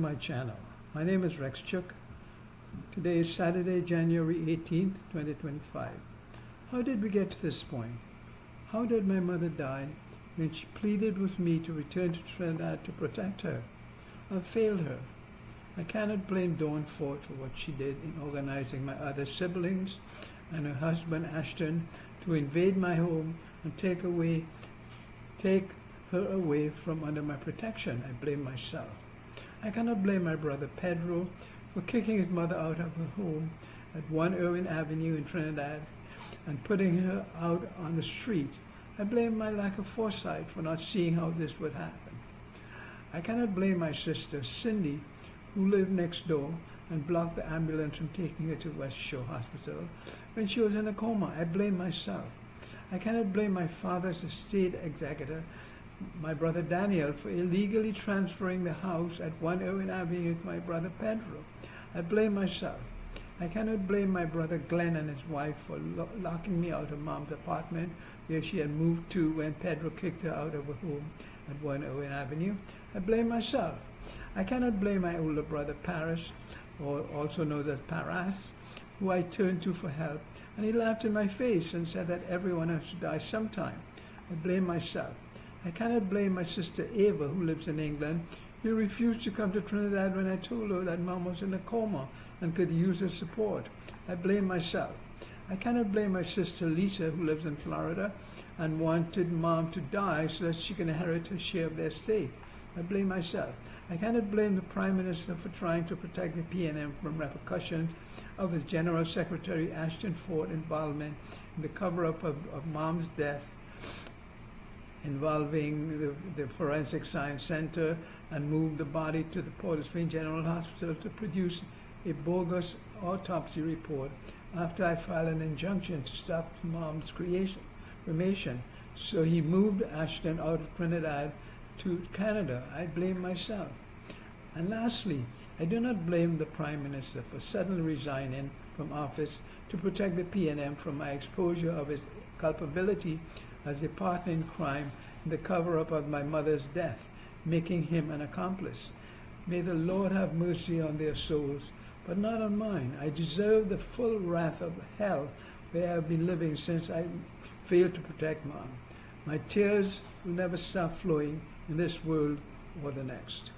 my channel. My name is Rex Chook. Today is Saturday, January 18th, 2025. How did we get to this point? How did my mother die when she pleaded with me to return to Trinidad to protect her? I failed her. I cannot blame Dawn Ford for what she did in organizing my other siblings and her husband Ashton to invade my home and take her away from under my protection. I blame myself. I cannot blame my brother Pedro for kicking his mother out of her home at 1 Irwin Avenue in Trinidad and putting her out on the street. I blame my lack of foresight for not seeing how this would happen. I cannot blame my sister Cindy, who lived next door and blocked the ambulance from taking her to West Shore Hospital when she was in a coma. I blame myself. I cannot blame my father's estate executor, my brother Daniel, for illegally transferring the house at 1 Irwin Avenue to my brother Pedro. I blame myself. I cannot blame my brother Glenn and his wife for locking me out of Mom's apartment where she had moved to when Pedro kicked her out of her home at 1 Irwin Avenue. I blame myself. I cannot blame my older brother Paris, or also known as Paras, who I turned to for help, and he laughed in my face and said that everyone has to die sometime. I blame myself. I cannot blame my sister Ava, who lives in England, who refused to come to Trinidad when I told her that Mom was in a coma and could use her support. I blame myself. I cannot blame my sister Lisa, who lives in Florida and wanted Mom to die so that she can inherit her share of their estate. I blame myself. I cannot blame the Prime Minister for trying to protect the PNM from repercussions of his General Secretary Ashton Ford involvement in the cover-up of Mom's death involving the Forensic Science Center, and moved the body to the Port of Spain General Hospital to produce a bogus autopsy report after I filed an injunction to stop Mom's cremation. So he moved Ashton out of Trinidad to Canada. I blame myself. And lastly, I do not blame the Prime Minister for suddenly resigning from office to protect the PNM from my exposure of his culpability as a partner in crime in the cover-up of my mother's death, making him an accomplice. May the Lord have mercy on their souls, but not on mine. I deserve the full wrath of hell where I have been living since I failed to protect Mom. My tears will never stop flowing in this world or the next.